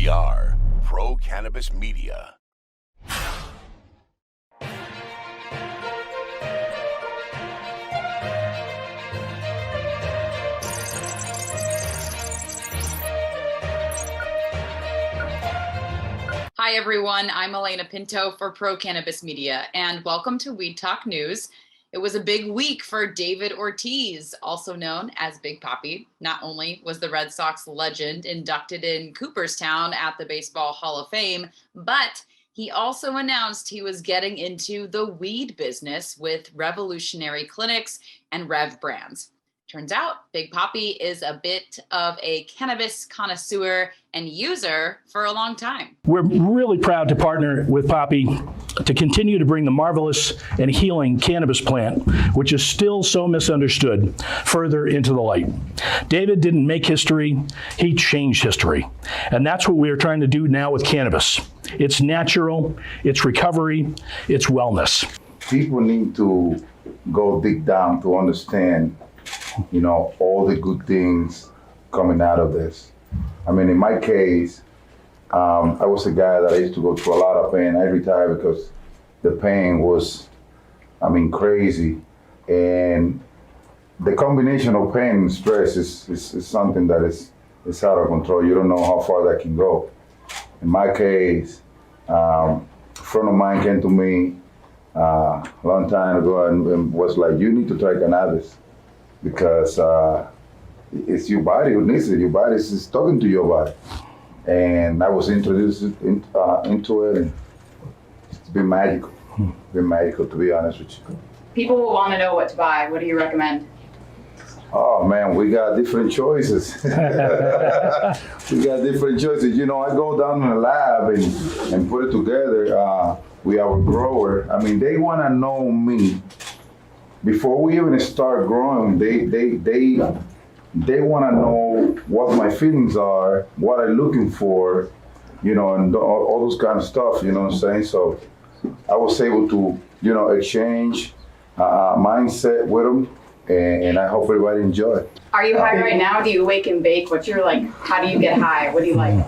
are Pro Cannabis Media. Hi everyone, I'm Elena Pinto for Pro Cannabis Media, and welcome to Weed Talk News. It was a big week for David Ortiz, also known as Big Papi. Not only was the Red Sox legend inducted in Cooperstown at the Baseball Hall of Fame, but he also announced he was getting into the weed business with Revolutionary Clinics and Rev Brands. Turns out Big Papi is a bit of a cannabis connoisseur and user for a long time. We're really proud to partner with Papi to continue to bring the marvelous and healing cannabis plant, which is still so misunderstood, further into the light. David didn't make history, he changed history. And that's what we are trying to do now with cannabis. It's natural, it's recovery, it's wellness. People need to go dig down to understand, you know, all the good things coming out of this. I mean, in my case, I was a guy that I used to go through a lot of pain. I retired because the pain was, crazy. And the combination of pain and stress is something that is out of control. You don't know how far that can go. In my case, a friend of mine came to me a long time ago and was like, you need to try cannabis because it's your body who needs it. Your body is talking to your body. And I was introduced into it, and it's been magical. Been magical, to be honest with you. People will want to know what to buy. What do you recommend? Oh man, we got different choices. We got different choices. You know, I go down in the lab and put it together. We have a grower. They want to know me. Before we even start growing, they want to know what my feelings are, what I'm looking for, you know, and all those kind of stuff, you know what I'm saying? So I was able to, you know, exchange mindset with them, and I hope everybody enjoy it. Are you high right now? Do you wake and bake? What's your, how do you get high? What do you like?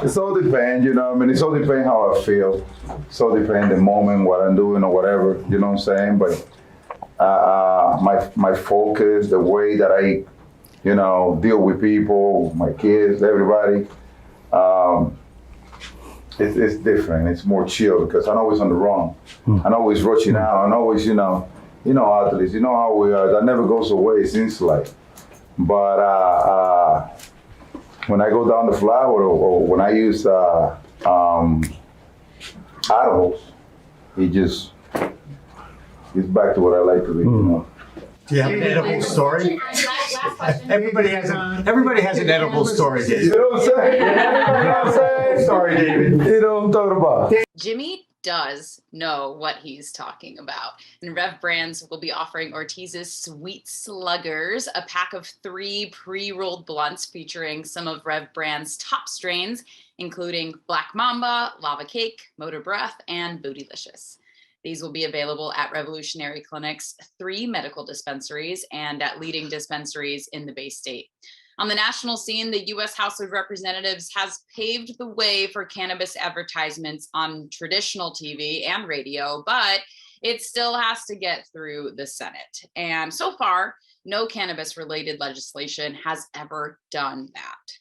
It's all depends, you know, it's all depends how I feel. It's all depends the moment, what I'm doing or whatever, you know what I'm saying? But my focus, the way that I, you know, deal with people, my kids, everybody, it's different. It's more chill because I'm always on the run. I'm always rushing out. I'm always, you know athletes, you know how we are. That never goes away, it seems like. But when I go down the flower or when I use edibles, it's back to what I like to be, you know. Do you have an edible story? Everybody has an edible story, David. You know what I'm saying? Sorry, David. You know what I'm talking about. Jimmy does know what he's talking about. And Rev Brands will be offering Ortiz's Sweet Sluggers, a pack of 3 pre-rolled blunts featuring some of Rev Brands' top strains, including Black Mamba, Lava Cake, Motor Breath, and Bootylicious. These will be available at Revolutionary Clinics, 3 medical dispensaries, and at leading dispensaries in the Bay State. On the national scene, the U.S. House of Representatives has paved the way for cannabis advertisements on traditional TV and radio, but it still has to get through the Senate. And so far, no cannabis-related legislation has ever done that.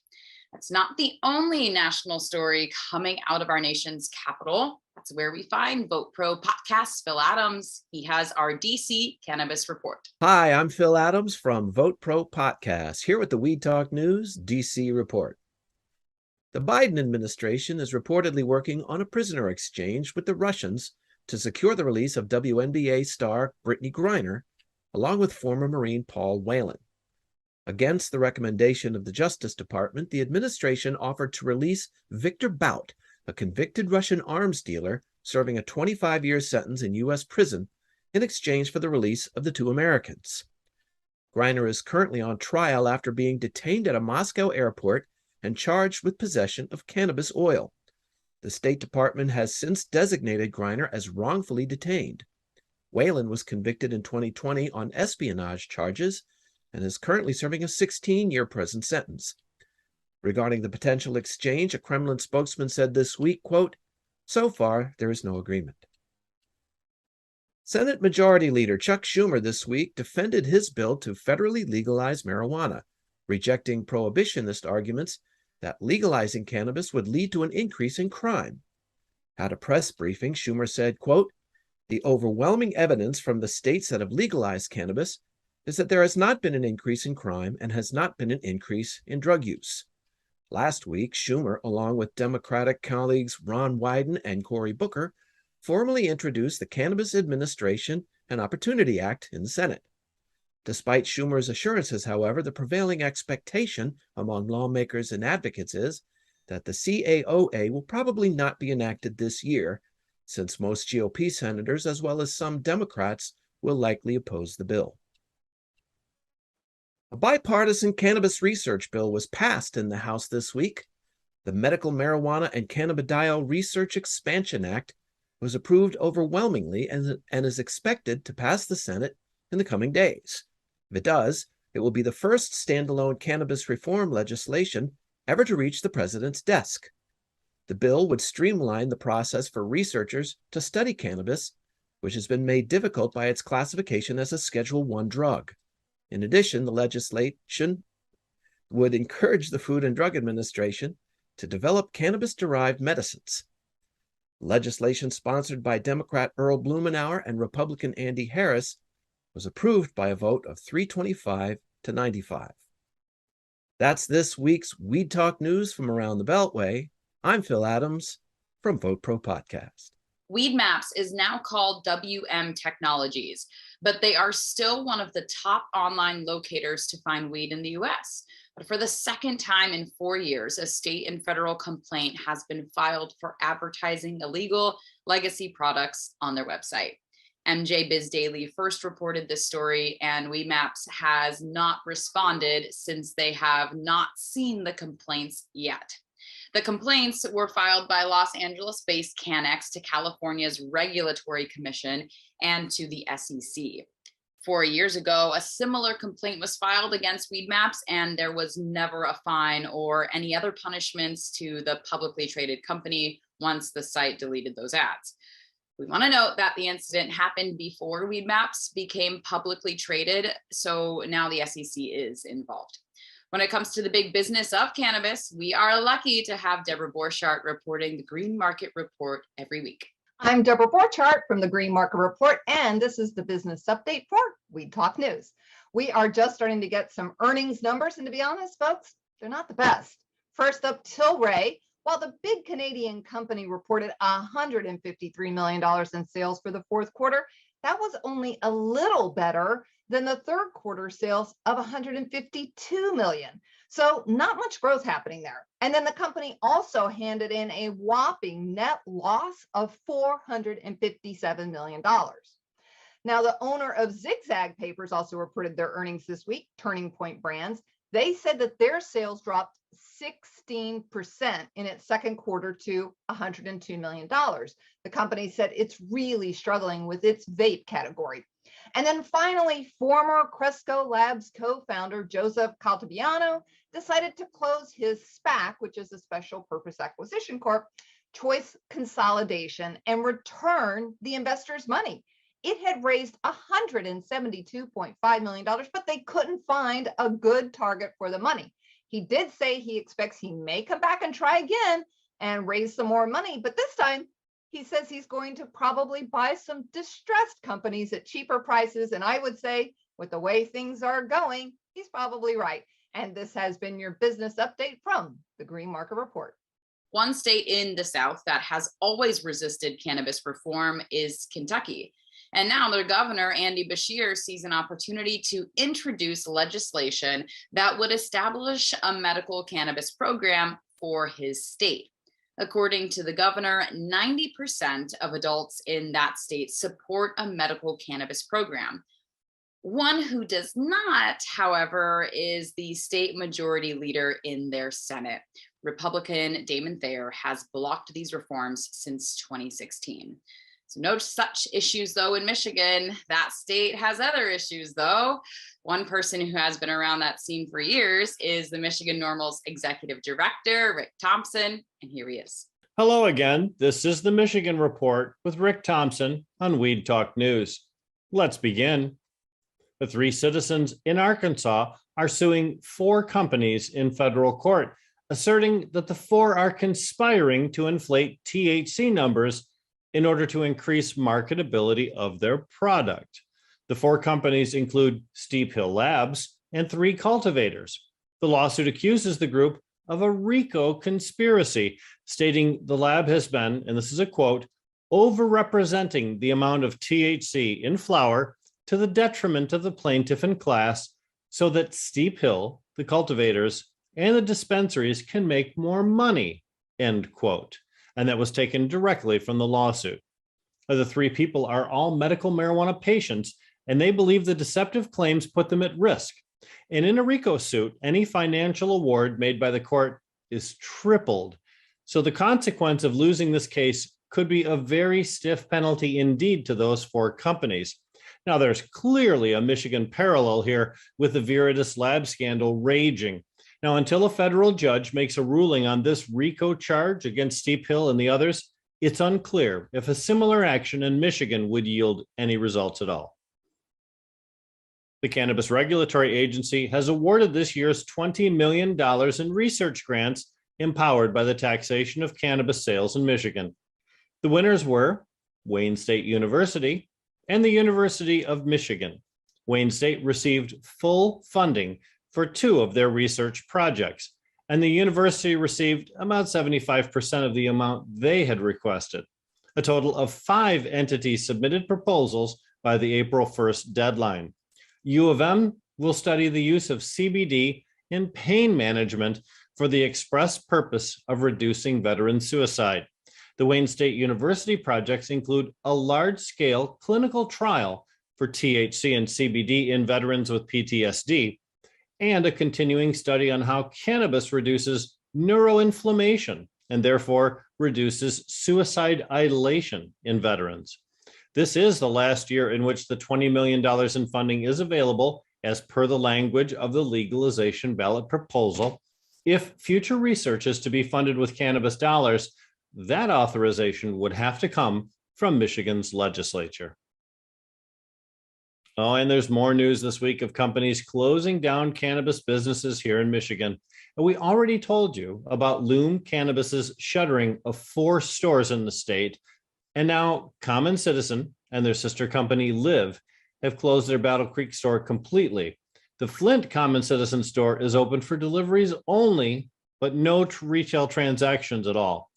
That's not the only national story coming out of our nation's capital. That's where we find Vote Pro podcast's Phil Adams. He has our DC Cannabis Report. Hi, I'm Phil Adams from Vote Pro Podcast, here with the Weed Talk News DC Report. The Biden administration is reportedly working on a prisoner exchange with the Russians to secure the release of WNBA star Brittany Griner, along with former Marine Paul Whelan. Against the recommendation of the Justice Department, the administration offered to release Victor Bout, a convicted Russian arms dealer serving a 25-year sentence in U.S. prison, in exchange for the release of the 2 Americans. Griner is currently on trial after being detained at a Moscow airport and charged with possession of cannabis oil. The State Department has since designated Griner as wrongfully detained. Whelan was convicted in 2020 on espionage charges and is currently serving a 16-year prison sentence. Regarding the potential exchange, a Kremlin spokesman said this week, quote, "So far, there is no agreement." Senate Majority Leader Chuck Schumer this week defended his bill to federally legalize marijuana, rejecting prohibitionist arguments that legalizing cannabis would lead to an increase in crime. At a press briefing, Schumer said, quote, "The overwhelming evidence from the states that have legalized cannabis is that there has not been an increase in crime and has not been an increase in drug use." Last week, Schumer, along with Democratic colleagues Ron Wyden and Cory Booker, formally introduced the Cannabis Administration and Opportunity Act in the Senate. Despite Schumer's assurances, however, the prevailing expectation among lawmakers and advocates is that the CAOA will probably not be enacted this year, since most GOP senators, as well as some Democrats, will likely oppose the bill. A bipartisan cannabis research bill was passed in the House this week. The Medical Marijuana and Cannabidiol Research Expansion Act was approved overwhelmingly and is expected to pass the Senate in the coming days. If it does, it will be the first standalone cannabis reform legislation ever to reach the president's desk. The bill would streamline the process for researchers to study cannabis, which has been made difficult by its classification as a Schedule I drug. In addition, the legislation would encourage the Food and Drug Administration to develop cannabis-derived medicines. Legislation sponsored by Democrat Earl Blumenauer and Republican Andy Harris was approved by a vote of 325 to 95. That's this week's Weed Talk news from around the Beltway. I'm Phil Adams from Vote Pro Podcast. Weed Maps is now called WM Technologies, but they are still one of the top online locators to find weed in the US. But for the second time in 4 years, a state and federal complaint has been filed for advertising illegal legacy products on their website. MJ Biz Daily first reported this story, and Weed Maps has not responded since they have not seen the complaints yet. The complaints were filed by Los Angeles-based CanX to California's Regulatory Commission and to the SEC. 4 years ago, a similar complaint was filed against Weed Maps, and there was never a fine or any other punishments to the publicly traded company once the site deleted those ads. We want to note that the incident happened before Weed Maps became publicly traded, so now the SEC is involved. When it comes to the big business of cannabis, we are lucky to have Deborah Borchardt reporting the Green Market Report every week. I'm Deborah Borchardt from the Green Market Report, and this is the business update for Weed Talk News. We are just starting to get some earnings numbers, and to be honest, folks, they're not the best. First up, Tilray. While the big Canadian company reported $153 million in sales for the fourth quarter, that was only a little better than the third quarter sales of $152 million. So not much growth happening there. And then the company also handed in a whopping net loss of $457 million. Now, the owner of Zigzag Papers also reported their earnings this week, Turning Point Brands. They said that their sales dropped 16% in its second quarter to $102 million. The company said it's really struggling with its vape category. And then finally, former Cresco Labs co-founder Joseph Caltabiano decided to close his SPAC, which is a special purpose acquisition corp, Choice Consolidation, and return the investors' money. It had raised $172.5 million, but they couldn't find a good target for the money. He did say he expects he may come back and try again and raise some more money, but this time he says he's going to probably buy some distressed companies at cheaper prices. And I would say, with the way things are going, he's probably right. And this has been your business update from the Green Market Report. One state in the South that has always resisted cannabis reform is Kentucky. And now their governor, Andy Beshear, sees an opportunity to introduce legislation that would establish a medical cannabis program for his state. According to the governor, 90% of adults in that state support a medical cannabis program. One who does not, however, is the state majority leader in their Senate. Republican Damon Thayer has blocked these reforms since 2016. So no such issues though in Michigan. That state has other issues though. One person who has been around that scene for years is the Michigan Normal's executive director, Rick Thompson, and here he is. Hello again. This is the Michigan Report with Rick Thompson on Weed Talk News. Let's begin. The 3 citizens in Arkansas are suing 4 companies in federal court, asserting that the 4 are conspiring to inflate THC numbers in order to increase marketability of their product. The 4 companies include Steep Hill Labs and 3 cultivators. The lawsuit accuses the group of a RICO conspiracy, stating the lab has been, and this is a quote, overrepresenting the amount of THC in flower to the detriment of the plaintiff and class so that Steep Hill, the cultivators, and the dispensaries can make more money, end quote. And that was taken directly from the lawsuit. The 3 people are all medical marijuana patients, and they believe the deceptive claims put them at risk. And in a RICO suit, any financial award made by the court is tripled. So the consequence of losing this case could be a very stiff penalty indeed to those 4 companies. Now, there's clearly a Michigan parallel here with the Viridis lab scandal raging. Now, until a federal judge makes a ruling on this RICO charge against Steep Hill and the others, it's unclear if a similar action in Michigan would yield any results at all. The Cannabis Regulatory Agency has awarded this year's $20 million in research grants empowered by the taxation of cannabis sales in Michigan. The winners were Wayne State University and the University of Michigan. Wayne State received full funding for 2 of their research projects, and the university received about 75% of the amount they had requested. A total of 5 entities submitted proposals by the April 1st deadline. U of M will study the use of CBD in pain management for the express purpose of reducing veteran suicide. The Wayne State University projects include a large-scale clinical trial for THC and CBD in veterans with PTSD, and a continuing study on how cannabis reduces neuroinflammation and therefore reduces suicide ideation in veterans. This is the last year in which the $20 million in funding is available as per the language of the legalization ballot proposal. If future research is to be funded with cannabis dollars, that authorization would have to come from Michigan's legislature. Oh, and there's more news this week of companies closing down cannabis businesses here in Michigan. And we already told you about Loom Cannabis's shuttering of 4 stores in the state. And now Common Citizen and their sister company Live have closed their Battle Creek store completely. The Flint Common Citizen store is open for deliveries only, but no retail transactions at all.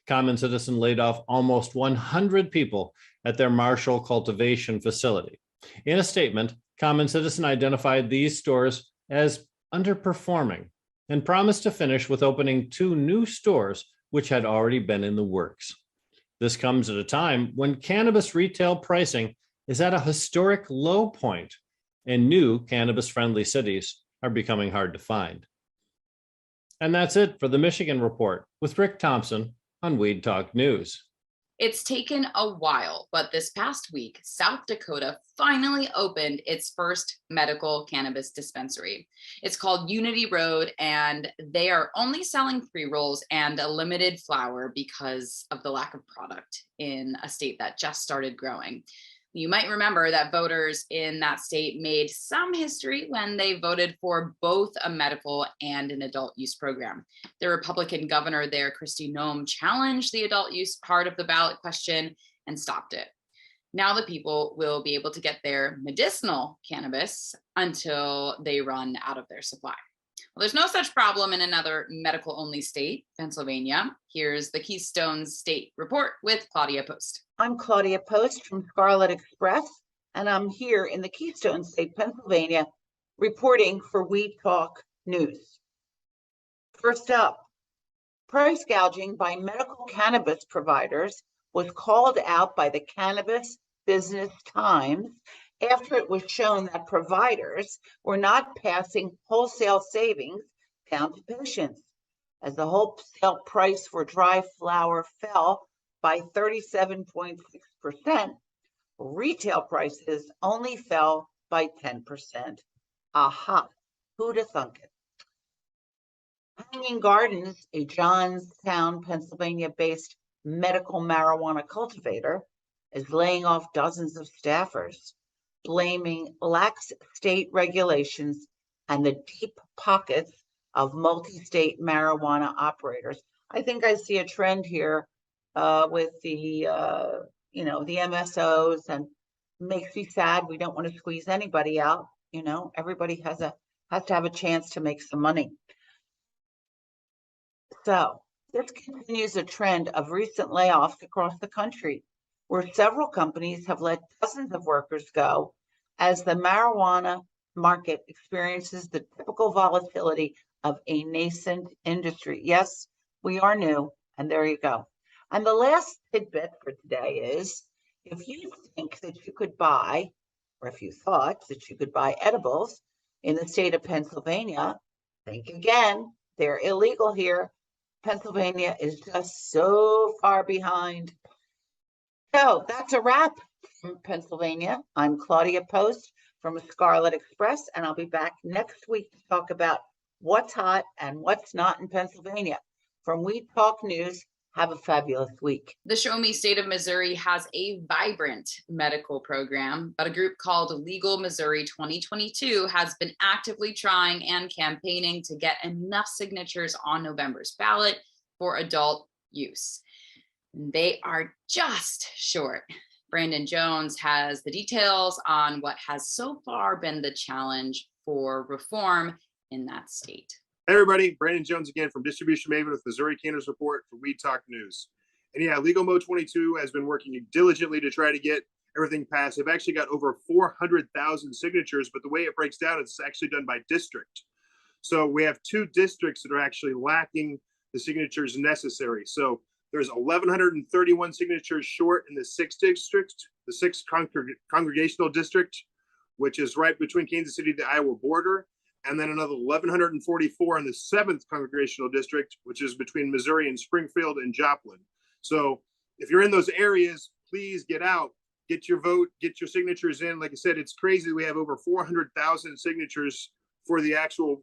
Common Citizen laid off almost 100 people at their Marshall cultivation facility. In a statement, Common Citizen identified these stores as underperforming and promised to finish with opening 2 new stores, which had already been in the works. This comes at a time when cannabis retail pricing is at a historic low point, and new cannabis-friendly cities are becoming hard to find. And that's it for the Michigan Report with Rick Thompson on Weed Talk News. It's taken a while, but this past week, South Dakota finally opened its first medical cannabis dispensary. It's called Unity Road, and they are only selling pre-rolls and a limited flower because of the lack of product in a state that just started growing. You might remember that voters in that state made some history when they voted for both a medical and an adult use program. The Republican governor there, Kristi Noem, challenged the adult use part of the ballot question and stopped it. Now the people will be able to get their medicinal cannabis until they run out of their supply. Well, there's no such problem in another medical-only state, Pennsylvania. Here's the Keystone State Report with Claudia Post. I'm Claudia Post from Scarlet Express, and I'm here in the Keystone State, Pennsylvania, reporting for Weed Talk News. First up, price gouging by medical cannabis providers was called out by the Cannabis Business Times after it was shown that providers were not passing wholesale savings down to patients, as the wholesale price for dry flower fell by 37.6% retail prices only fell by 10%. Aha, who'd have thunk it? Hanging Gardens, a Johnstown, Pennsylvania-based medical marijuana cultivator, is laying off dozens of staffers, blaming lax state regulations and the deep pockets of multi-state marijuana operators. I think I see a trend here with the MSOs, and makes me sad. We don't want to squeeze anybody out. Everybody has to have a chance to make some money. So this continues a trend of recent layoffs across the country, where several companies have let dozens of workers go as the marijuana market experiences the typical volatility of a nascent industry. Yes, we are new, and there you go. And the last tidbit for today is, if you think that you could buy, or if you thought that you could buy edibles in the state of Pennsylvania, think again. They're illegal here. Pennsylvania is just so far behind. So that's a wrap from Pennsylvania. I'm Claudia Post from Scarlet Express, and I'll be back next week to talk about what's hot and what's not in Pennsylvania. From Weed Talk News, have a fabulous week. The Show Me State of Missouri has a vibrant medical program, but a group called Legal Missouri 2022 has been actively trying and campaigning to get enough signatures on November's ballot for adult use. They are just short. Brandon Jones has the details on what has so far been the challenge for reform in that state. Hey everybody, Brandon Jones again from Distribution Maven with Missouri Cannabis Report for Weed Talk News. And yeah, Legal Mo 22 has been working diligently to try to get everything passed. They've actually got over 400,000 signatures, but the way it breaks down, it's actually done by district. So we have 2 districts that are actually lacking the signatures necessary. So there's 1,131 signatures short in the 6th district, the 6th congregational district, which is right between Kansas City and the Iowa border. And then another 1,144 in the 7th congregational district, which is between Missouri and Springfield and Joplin. So if you're in those areas, please get out, get your vote, get your signatures in. Like I said, it's crazy. We have over 400,000 signatures for the actual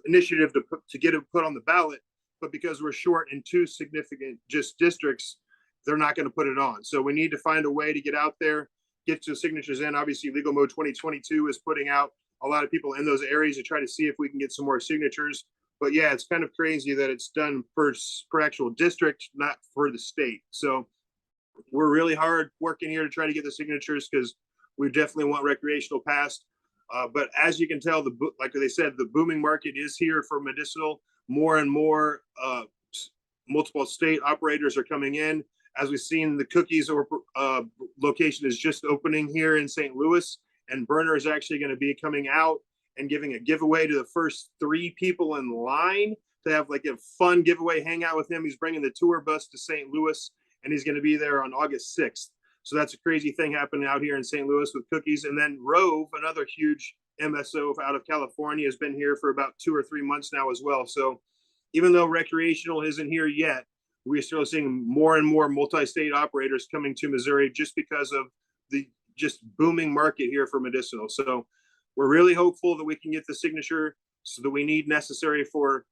initiative to get it put on the ballot. But because we're short in 2 significant districts, they're not going to put it on. So we need to find a way to get out there, get your signatures in. Obviously, Legal Mode 2022 is putting out a lot of people in those areas to try to see if we can get some more signatures. But yeah, it's kind of crazy that it's done per actual district, not for the state. So we're really hard working here to try to get the signatures because we definitely want recreational passed. But as you can tell, like they said, the booming market is here for medicinal. More and more multiple state operators are coming in. As we've seen, the Cookies location is just opening here in St. Louis. And Berner is actually going to be coming out and giving a giveaway to the first 3 people in line to have like a fun giveaway hangout with him. He's bringing the tour bus to St. Louis, and he's going to be there on August 6th. So that's a crazy thing happening out here in St. Louis with Cookies. And then Rove, another huge MSO out of California, has been here for about 2 or 3 months now as well. So even though recreational isn't here yet, we're still seeing more and more multi-state operators coming to Missouri just because of the just booming market here for medicinal. So we're really hopeful that we can get the signature so that we need necessary for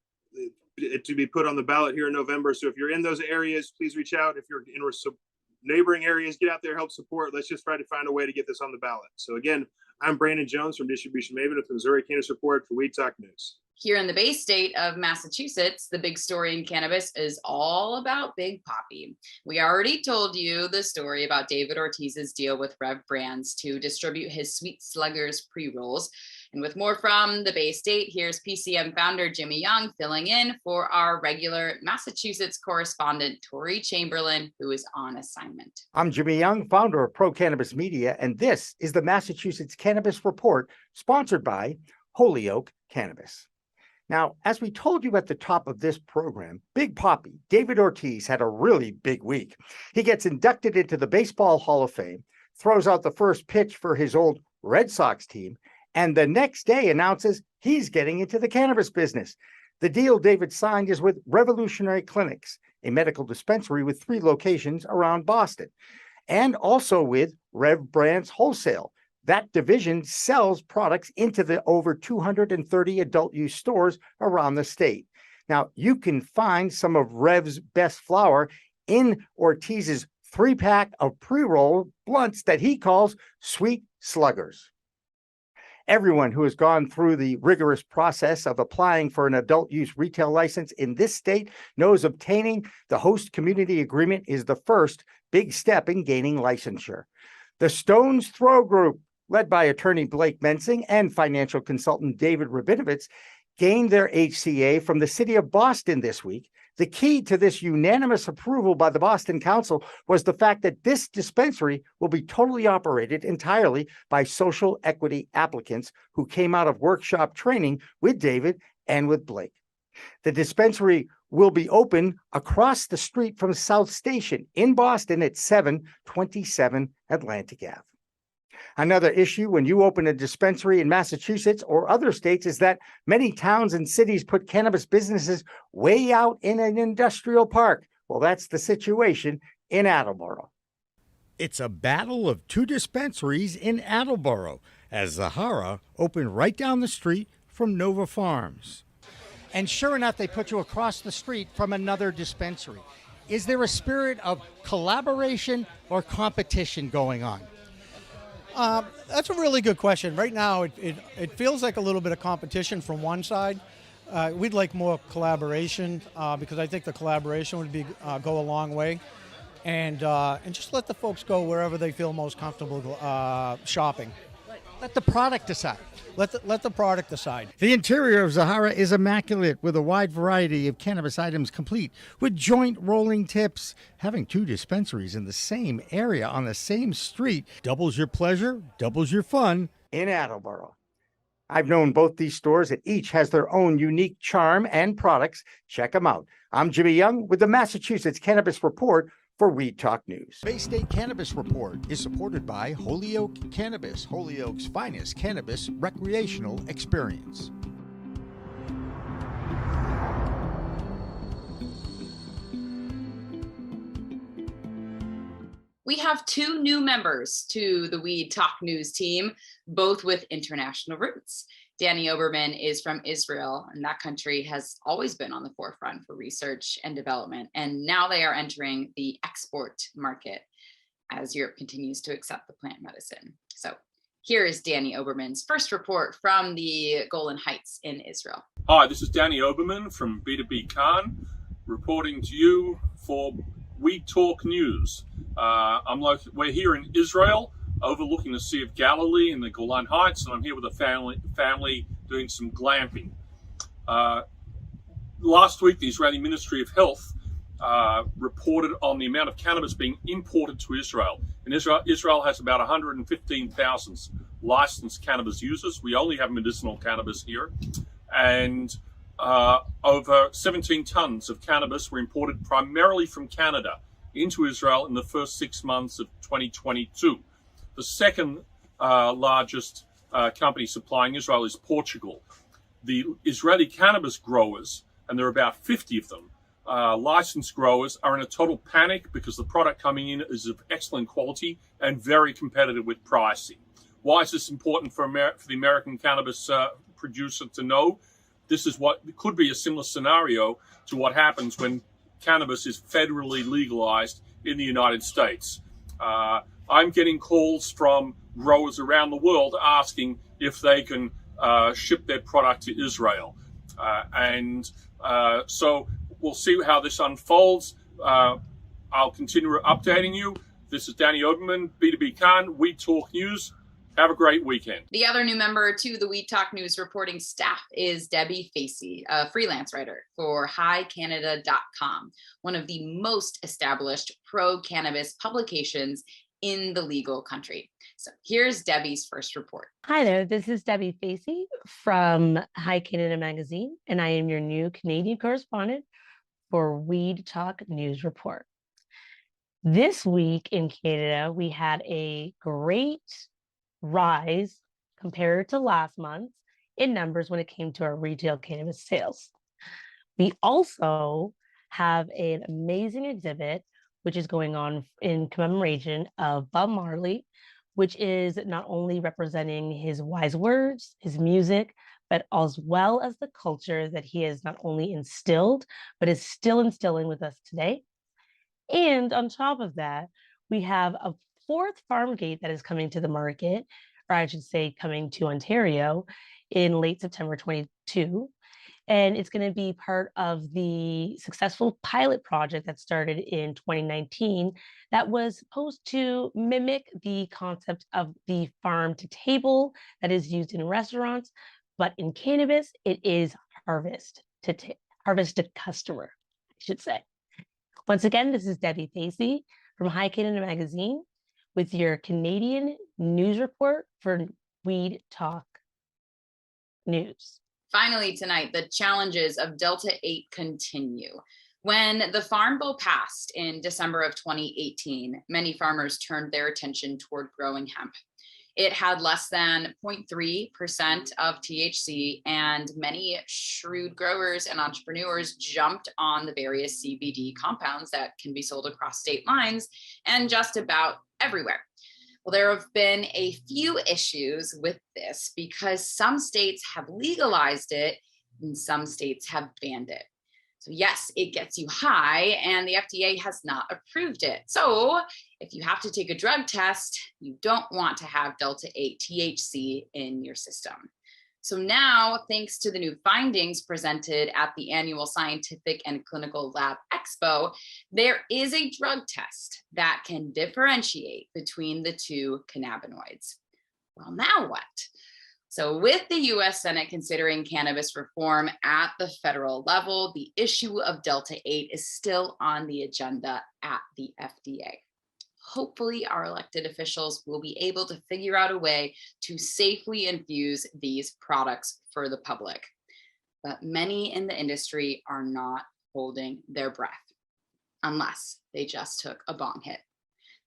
it to be put on the ballot here in November. So if you're in those areas, please reach out. If you're in neighboring areas, get out there, help support. Let's just try to find a way to get this on the ballot. So again, I'm Brandon Jones from Distribution Maven with the Missouri Cannabis Report for Weed Talk News. Here in the Bay State of Massachusetts, the big story in cannabis is all about Big Poppy. We already told you the story about David Ortiz's deal with Rev Brands to distribute his Sweet Sluggers pre-rolls. And with more from the Bay State, here's PCM founder Jimmy Young filling in for our regular Massachusetts correspondent, Tori Chamberlain, who is on assignment. I'm Jimmy Young, founder of Pro Cannabis Media, and this is the Massachusetts Cannabis Report, sponsored by Holyoke Cannabis. Now, as we told you at the top of this program, Big Poppy, David Ortiz, had a really big week. He gets inducted into the Baseball Hall of Fame, throws out the first pitch for his old Red Sox team, and the next day announces he's getting into the cannabis business. The deal David signed is with Revolutionary Clinics, a medical dispensary with 3 locations around Boston. and also with Rev Brands Wholesale. That division sells products into the over 230 adult use stores around the state. Now, you can find some of Rev's best flower in Ortiz's 3-pack of pre-roll blunts that he calls Sweet Sluggers. Everyone who has gone through the rigorous process of applying for an adult use retail license in this state knows obtaining the host community agreement is the first big step in gaining licensure. The Stone's Throw Group, led by attorney Blake Mensing and financial consultant David Rabinovitz, gained their HCA from the city of Boston this week. The key to this unanimous approval by the Boston Council was the fact that this dispensary will be totally operated entirely by social equity applicants who came out of workshop training with David and with Blake. The dispensary will be open across the street from South Station in Boston at 727 Atlantic Ave. Another issue when you open a dispensary in Massachusetts or other states is that many towns and cities put cannabis businesses way out in an industrial park. Well, that's the situation in Attleboro. It's a battle of two dispensaries in Attleboro, as Zahara opened right down the street from Nova Farms. And sure enough, they put you across the street from another dispensary. Is there a spirit of collaboration or competition going on? That's a really good question. Right now, it feels like a little bit of competition from one side. We'd like more collaboration because I think the collaboration would go a long way, and just let the folks go wherever they feel most comfortable shopping. Let the product decide. Let the product decide. The interior of Zahara is immaculate with a wide variety of cannabis items complete with joint rolling tips. Having two dispensaries in the same area on the same street doubles your pleasure, doubles your fun. In Attleboro. I've known both these stores and each has their own unique charm and products. Check them out. I'm Jimmy Young with the Massachusetts Cannabis Report for Weed Talk News. Bay State Cannabis Report is supported by Holyoke Cannabis, Holyoke's finest cannabis recreational experience. We have two new members to the Weed Talk News team, both with international roots. Danny Oberman is from Israel, and that country has always been on the forefront for research and development. And now they are entering the export market as Europe continues to accept the plant medicine. So here is Danny Oberman's first report from the Golan Heights in Israel. Hi, this is Danny Oberman from B2B Khan, reporting to you for Weed Talk News. We're here in Israel, overlooking the Sea of Galilee in the Golan Heights, and I'm here with a family doing some glamping. Last week, the Israeli Ministry of Health reported on the amount of cannabis being imported to Israel. And Israel has about 115,000 licensed cannabis users. We only have medicinal cannabis here. And over 17 tons of cannabis were imported primarily from Canada into Israel in the first 6 months of 2022. The second largest company supplying Israel is Portugal. The Israeli cannabis growers, and there are about 50 of them, licensed growers, are in a total panic because the product coming in is of excellent quality and very competitive with pricing. Why is this important for the American cannabis producer to know? This is what could be a similar scenario to what happens when cannabis is federally legalized in the United States. I'm getting calls from growers around the world asking if they can ship their product to Israel. So we'll see how this unfolds. I'll continue updating you. This is Danny Oberman, B2B Khan, Weed Talk News. Have a great weekend. The other new member to the Weed Talk News reporting staff is Debbie Facey, a freelance writer for highcanada.com, one of the most established pro-cannabis publications in the legal country. So here's Debbie's first report. Hi there, this is Debbie Facey from High Canada Magazine, and I am your new Canadian correspondent for Weed Talk News Report. This week in Canada, we had a great rise compared to last month in numbers when it came to our retail cannabis sales. We also have an amazing exhibit which is going on in commemoration of Bob Marley, which is not only representing his wise words, his music, but as well as the culture that he has not only instilled, but is still instilling with us today. And on top of that, we have a fourth farm gate that is coming to the market, or I should say coming to Ontario in late September 22. And it's going to be part of the successful pilot project that started in 2019 that was supposed to mimic the concept of the farm to table that is used in restaurants. But in cannabis, it is harvest to customer, I should say. Once again, this is Debbie Facey from High Canada Magazine with your Canadian news report for Weed Talk News. Finally tonight, the challenges of Delta 8 continue. When the Farm Bill passed in December of 2018, many farmers turned their attention toward growing hemp. It had less than 0.3% of THC, and many shrewd growers and entrepreneurs jumped on the various CBD compounds that can be sold across state lines and just about everywhere. Well, there have been a few issues with this because some states have legalized it and some states have banned it. So yes, it gets you high and the FDA has not approved it. So if you have to take a drug test, you don't want to have Delta 8 THC in your system. So now, thanks to the new findings presented at the annual Scientific and Clinical Lab Expo, there is a drug test that can differentiate between the two cannabinoids. Well, now what? So with the US Senate considering cannabis reform at the federal level, the issue of Delta 8 is still on the agenda at the FDA. Hopefully, our elected officials will be able to figure out a way to safely infuse these products for the public. But many in the industry are not holding their breath, unless they just took a bong hit.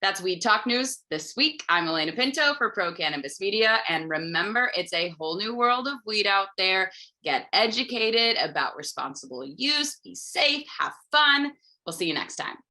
That's Weed Talk News this week. I'm Elena Pinto for Pro Cannabis Media. And remember, it's a whole new world of weed out there. Get educated about responsible use, be safe, have fun. We'll see you next time.